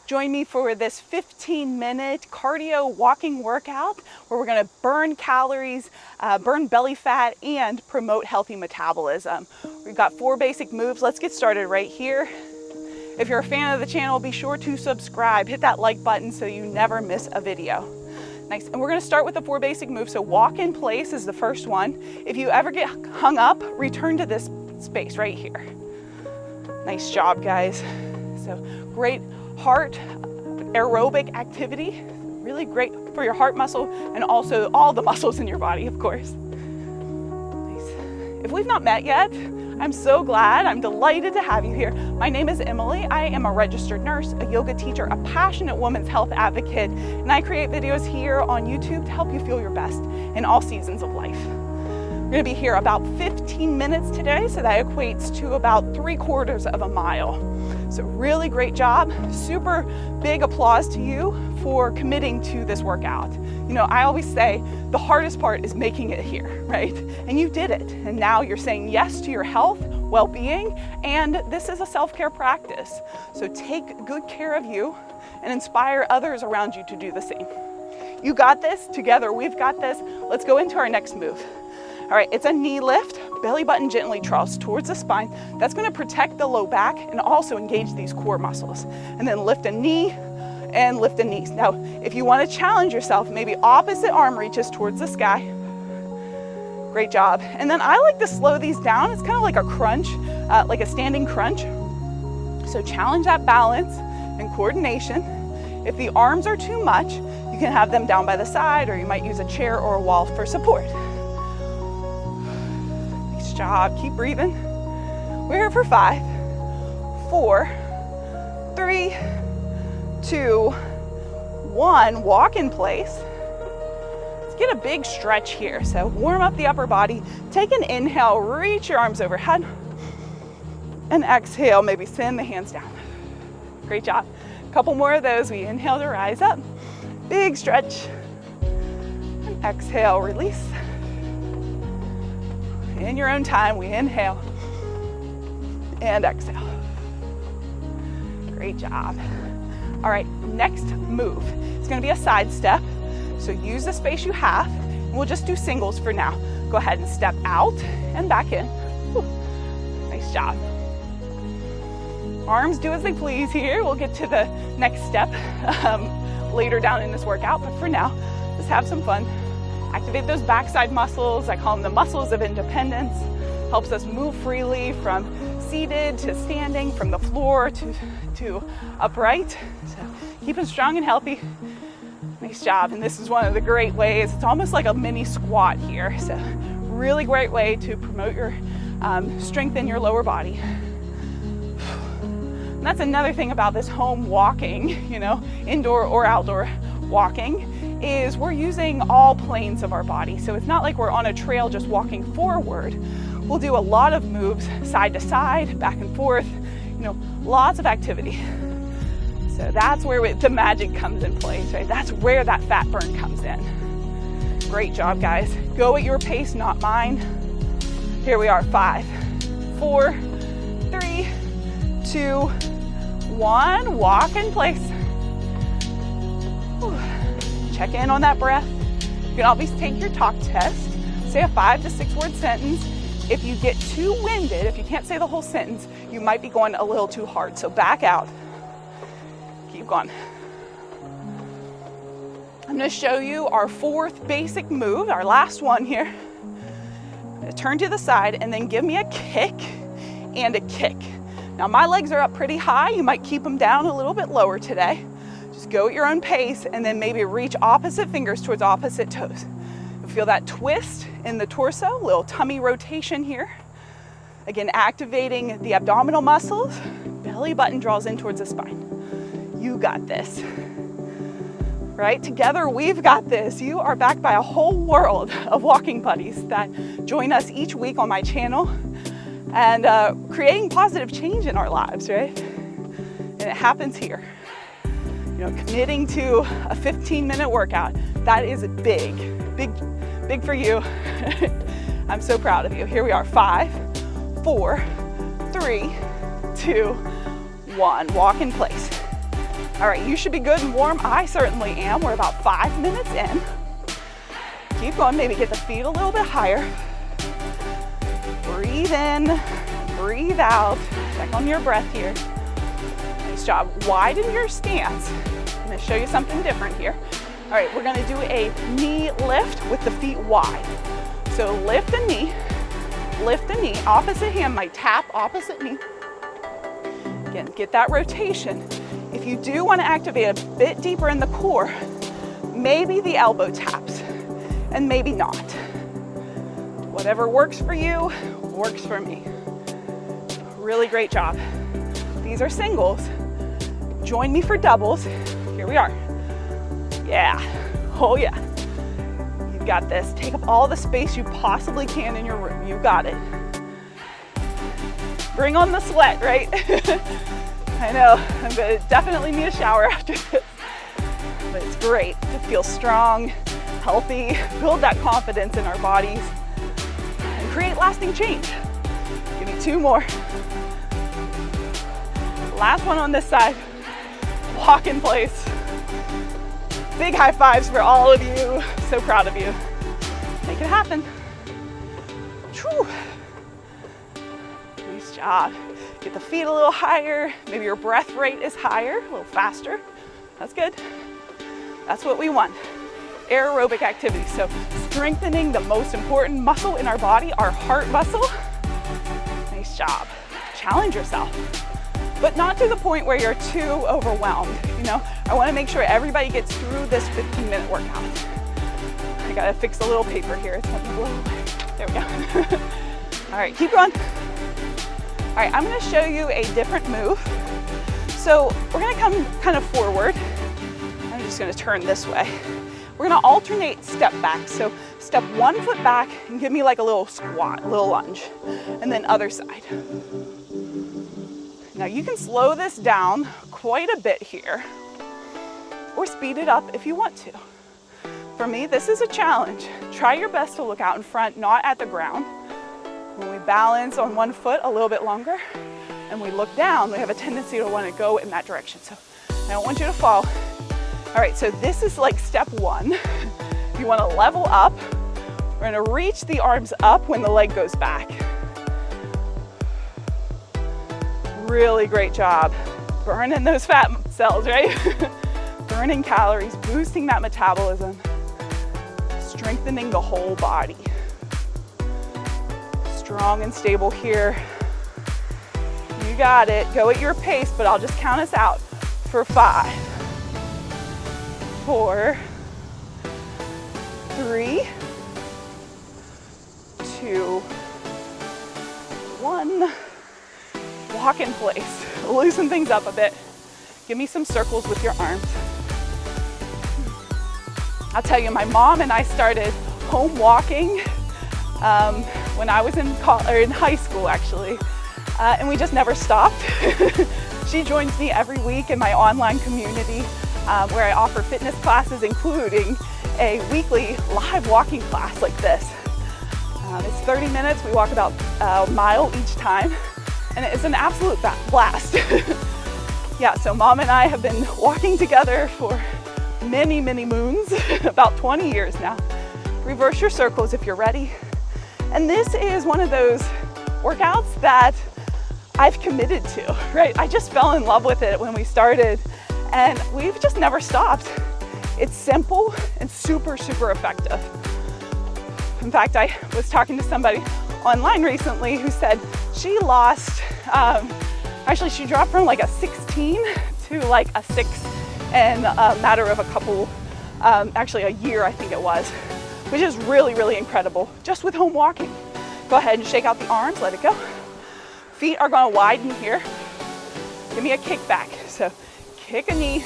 Join me for this 15-minute cardio walking workout where we're gonna burn calories, burn belly fat, and promote healthy metabolism. We've got 4 basic moves. Let's get started right here. If you're a fan of the channel, be sure to subscribe. Hit that like button so you never miss a video. Nice, and we're gonna start with the 4 basic moves. So walk in place is the first one. If you ever get hung up, return to this space right here. Nice job, guys. So great heart aerobic activity. Really great for your heart muscle and also all the muscles in your body, of course. Nice. If we've not met yet, I'm so glad, I'm delighted to have you here. My name is Emily. I am a registered nurse, a yoga teacher, a passionate women's health advocate, and I create videos here on YouTube to help you feel your best in all seasons of life. We're gonna be here about 15 minutes today, so that equates to about 3/4 of a mile. So really great job. Super big applause to you for committing to this workout. You know, I always say the hardest part is making it here, right? And you did it. And now you're saying yes to your health, well-being, and this is a self-care practice. So take good care of you and inspire others around you to do the same. You got this. Together, we've got this. Let's go into our next move. All right, it's a knee lift. Belly button gently draws towards the spine. That's gonna protect the low back and also engage these core muscles. And then lift a knee and lift a knee. Now, if you wanna challenge yourself, maybe opposite arm reaches towards the sky. Great job. And then I like to slow these down. It's kind of like a crunch, like a standing crunch. So challenge that balance and coordination. If the arms are too much, you can have them down by the side, or you might use a chair or a wall for support. Job. Keep breathing. We're here for 5, 4, 3, 2, 1. Walk in place. Let's get a big stretch here. So warm up the upper body. Take an inhale, reach your arms overhead. And exhale, maybe send the hands down. Great job. A couple more of those. We inhale to rise up. Big stretch. And exhale, release. In your own time, we inhale and exhale. Great job. All right, next move. It's gonna be a side step. So use the space you have. And we'll just do singles for now. Go ahead and step out and back in. Whew. Nice job. Arms do as they please here. We'll get to the next step later down in this workout, but for now, just have some fun. Activate those backside muscles. I call them the muscles of independence. Helps us move freely from seated to standing, from the floor to upright. So keep it strong and healthy. Nice job. And this is one of the great ways. It's almost like a mini squat here. So really great way to promote your strength in your lower body. And that's another thing about this home walking, you know, indoor or outdoor walking, is we're using all planes of our body. So it's not like we're on a trail just walking forward. We'll do a lot of moves side to side, back and forth, you know, lots of activity. So that's where the magic comes in place, right? That's where that fat burn comes in. Great job, guys. Go at your pace, not mine. Here we are, 5, 4, 3, 2, 1. Walk in place. Whew. Check in on that breath. You can always take your talk test. Say a 5 to 6 word sentence. If you get too winded, if you can't say the whole sentence, you might be going a little too hard. So back out. Keep going. I'm going to show you our 4th basic move, our last one here. I'm going to turn to the side and then give me a kick and a kick. Now my legs are up pretty high. You might keep them down a little bit lower today. Just go at your own pace and then maybe reach opposite fingers towards opposite toes. You'll feel that twist in the torso, little tummy rotation here. Again, activating the abdominal muscles. Belly button draws in towards the spine. You got this. Right? Together, we've got this. You are backed by a whole world of walking buddies that join us each week on my channel and creating positive change in our lives, right? And it happens here. You know, committing to a 15-minute workout, that is big, big, big for you. I'm so proud of you. Here we are, 5, 4, 3, 2, 1. Walk in place. All right, you should be good and warm. I certainly am. We're about 5 minutes in. Keep going, maybe get the feet a little bit higher. Breathe in, breathe out. Check on your breath here. Nice job. Widen your stance. I'm gonna show you something different here. All right, we're gonna do a knee lift with the feet wide. So lift the knee, opposite hand might tap opposite knee. Again, get that rotation. If you do wanna activate a bit deeper in the core, maybe the elbow taps and maybe not. Whatever works for you, works for me. Really great job. These are singles. Join me for doubles. Here we are. Yeah, oh yeah. You've got this. Take up all the space you possibly can in your room. You got it. Bring on the sweat, right? I know, I'm gonna definitely need a shower after this. But it's great to feel strong, healthy, build that confidence in our bodies, and create lasting change. Give me 2 more. Last one on this side. Walk in place. Big high fives for all of you. So proud of you. Make it happen. Whew. Nice job. Get the feet a little higher. Maybe your breath rate is higher, a little faster. That's good. That's what we want. Aerobic activity. So strengthening the most important muscle in our body, our heart muscle. Nice job. Challenge yourself, but not to the point where you're too overwhelmed. You know, I want to make sure everybody gets through this 15-minute workout. I gotta fix a little paper here. It's going to blow away. There we go. All right, keep going. All right, I'm going to show you a different move. So we're going to come kind of forward. I'm just going to turn this way. We're going to alternate step back. So step 1 foot back and give me like a little squat, a little lunge, and then other side. Now you can slow this down quite a bit here, or speed it up if you want to. For me, this is a challenge. Try your best to look out in front, not at the ground. When we balance on 1 foot a little bit longer and we look down, we have a tendency to want to go in that direction. So I don't want you to fall. All right, so this is like step 1. If you want to level up, we're going to reach the arms up when the leg goes back. Really great job. Burning those fat cells, right? Burning calories, boosting that metabolism, strengthening the whole body. Strong and stable here. You got it. Go at your pace, but I'll just count us out for 5, 4, 3, 2, 1. Walk in place. Loosen things up a bit. Give me some circles with your arms. I'll tell you, my mom and I started home walking when I was in high school, actually, and we just never stopped. She joins me every week in my online community where I offer fitness classes, including a weekly live walking class like this. It's 30 minutes. We walk about a mile each time, and it's an absolute blast. Yeah, so Mom and I have been walking together for many, many moons, about 20 years now. Reverse your circles if you're ready. And this is one of those workouts that I've committed to, right? I just fell in love with it when we started, and we've just never stopped. It's simple and super, super effective. In fact, I was talking to somebody online recently who said she lost, actually she dropped from like a 16 to like a 6 in a matter of a couple, actually a year I think it was, which is really, really incredible, just with home walking. Go ahead and shake out the arms, let it go. Feet are gonna widen here. Give me a kick back. So kick a knee,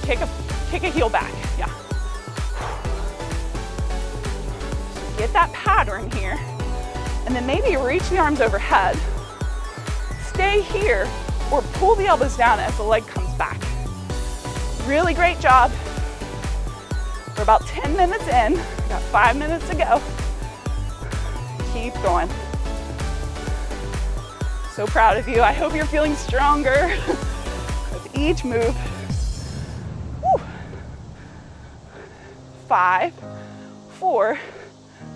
kick a heel back, yeah. Get that pattern here. And then maybe reach the arms overhead. Stay here or pull the elbows down as the leg comes back. Really great job. We're about 10 minutes in. We got 5 minutes to go. Keep going. So proud of you. I hope you're feeling stronger with each move. 5, 4,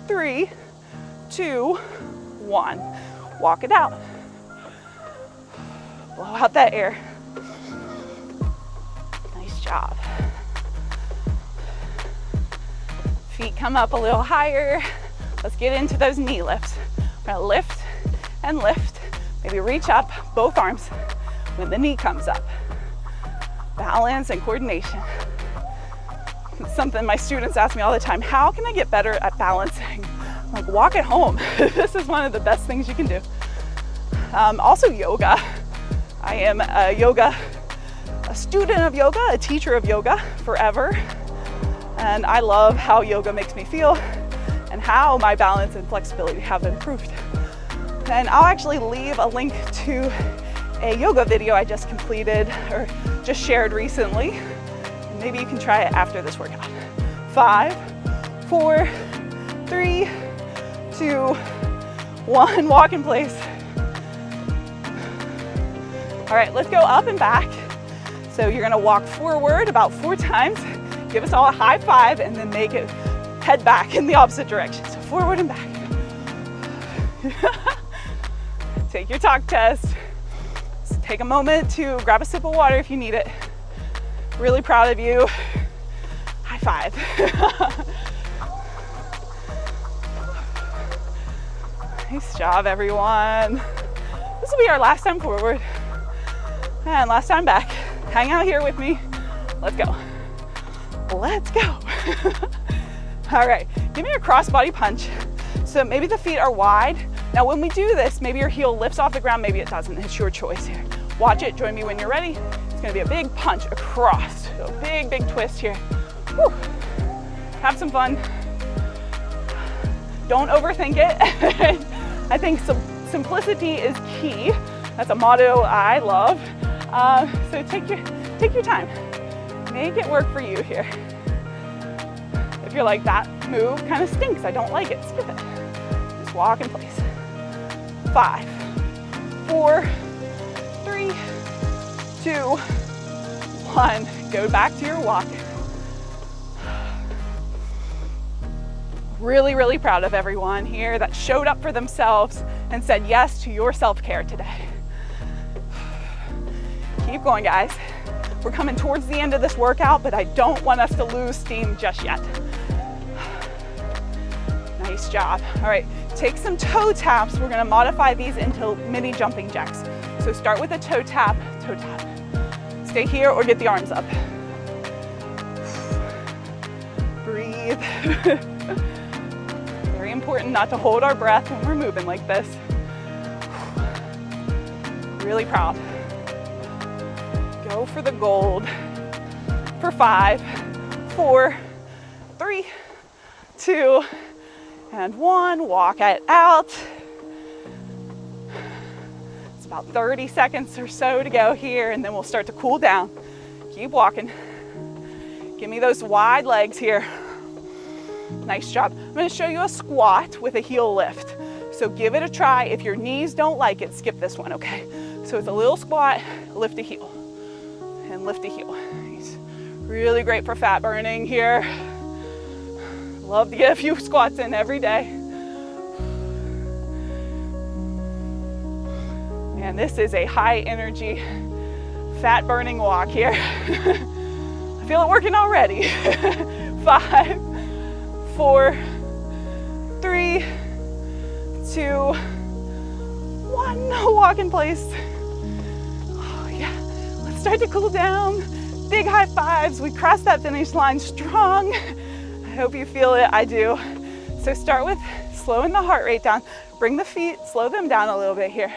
3, 2, 1. Walk it out. Blow out that air. Nice job. Feet come up a little higher. Let's get into those knee lifts. We're gonna lift and lift. Maybe reach up, both arms, when the knee comes up. Balance and coordination. It's something my students ask me all the time, how can I get better at balancing? I'm like, walk at home. This is one of the best things you can do. Also yoga. I am a student of yoga, a teacher of yoga forever. And I love how yoga makes me feel and how my balance and flexibility have improved. And I'll actually leave a link to a yoga video I just completed or just shared recently. Maybe you can try it after this workout. 5, 4, 3, 2, 1, walk in place. All right, let's go up and back. So you're gonna walk forward about 4 times. Give us all a high five and then make it head back in the opposite direction. So forward and back. Take your talk test. Just take a moment to grab a sip of water if you need it. Really proud of you. High five. Nice job, everyone. This will be our last time forward and last time back. Hang out here with me. Let's go. Let's go. All right, give me a cross body punch. So maybe the feet are wide. Now when we do this, maybe your heel lifts off the ground, maybe it doesn't. It's your choice here. Watch it, join me when you're ready. It's gonna be a big punch across. So a big, big twist here. Whew. Have some fun. Don't overthink it. I think simplicity is key. That's a motto I love. So take your time. Make it work for you here. If you're like, that move kind of stinks, I don't like it, skip it. Just walk in place. 5, 4, 3, 2, 1. Go back to your walk. Really, really proud of everyone here that showed up for themselves and said yes to your self-care today. Keep going, guys. We're coming towards the end of this workout, but I don't want us to lose steam just yet. Nice job. All right, take some toe taps. We're gonna modify these into mini jumping jacks. So start with a toe tap, toe tap. Stay here or get the arms up. Breathe. Very important not to hold our breath when we're moving like this. Really proud. Go for the gold. For 5, 4, 3, 2, and 1. Walk it out. It's about 30 seconds or so to go here, and then we'll start to cool down. Keep walking. Give me those wide legs here. Nice job. I'm going to show you a squat with a heel lift. So give it a try. If your knees don't like it, skip this one, okay? So it's a little squat, lift a heel, and lift a heel. It's really great for fat burning here. Love to get a few squats in every day. And this is a high energy, fat burning walk here. I feel it working already. 5, 4, 3, 2, 1. Walk in place. Oh yeah, let's start to cool down. Big high fives. We crossed that finish line strong. I hope you feel it, I do. So start with slowing the heart rate down. Bring the feet, slow them down a little bit here.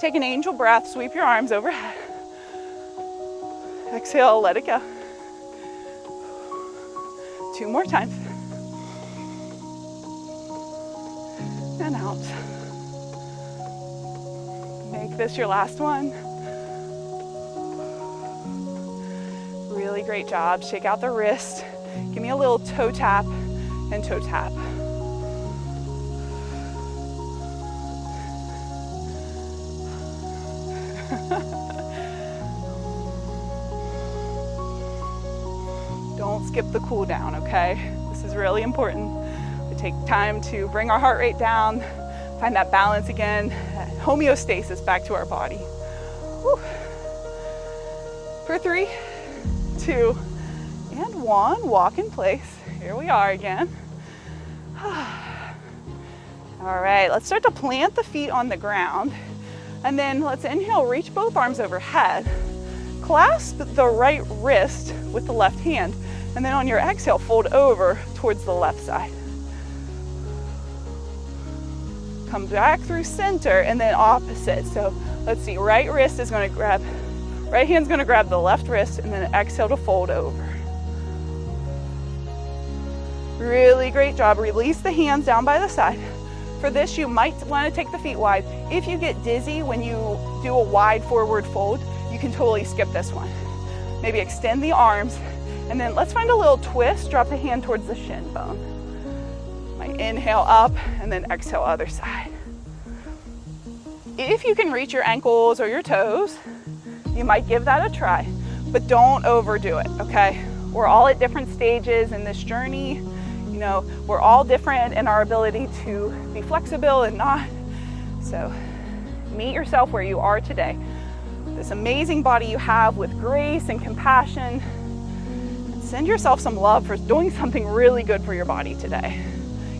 Take an angel breath, sweep your arms overhead. Exhale, let it go. 2 more times. And out. Make this your last one. Really great job. Shake out the wrist. Give me a little toe tap and toe tap. Don't don't skip the cool down, okay? This is really important. We take time to bring our heart rate down, find that balance again, that homeostasis back to our body. Whew. For 3, 2, and 1, walk in place. Here we are again. All right, let's start to plant the feet on the ground. And then let's inhale, reach both arms overhead. Clasp the right wrist with the left hand. And then on your exhale, fold over towards the left side. Come back through center and then opposite. So let's see, right hand's gonna grab the left wrist and then exhale to fold over. Really great job. Release the hands down by the side. For this, you might want to take the feet wide. If you get dizzy when you do a wide forward fold, you can totally skip this one. Maybe extend the arms, and then let's find a little twist. Drop the hand towards the shin bone. Might inhale up, and then exhale other side. If you can reach your ankles or your toes, you might give that a try, but don't overdo it, okay? We're all at different stages in this journey. You know, we're all different in our ability to be flexible and not. So meet yourself where you are today. This amazing body you have with grace and compassion. And send yourself some love for doing something really good for your body today.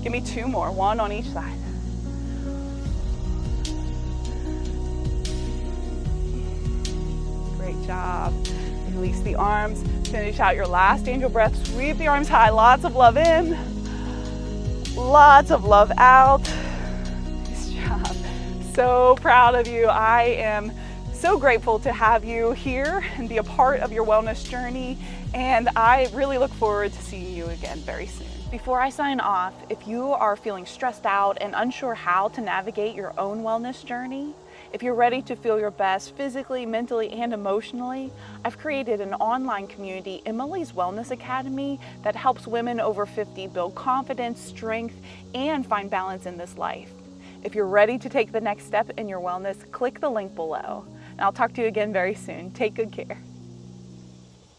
Give me 2 more, 1 on each side. Great job. Release the arms. Finish out your last angel breath. Sweep the arms high. Lots of love in. Lots of love out. Nice job. So proud of you. I am so grateful to have you here and be a part of your wellness journey. And I really look forward to seeing you again very soon. Before I sign off, if you are feeling stressed out and unsure how to navigate your own wellness journey, if you're ready to feel your best physically, mentally, and emotionally, I've created an online community, Emily's Wellness Academy, that helps women over 50 build confidence, strength, and find balance in this life. If you're ready to take the next step in your wellness, click the link below. And I'll talk to you again very soon. Take good care.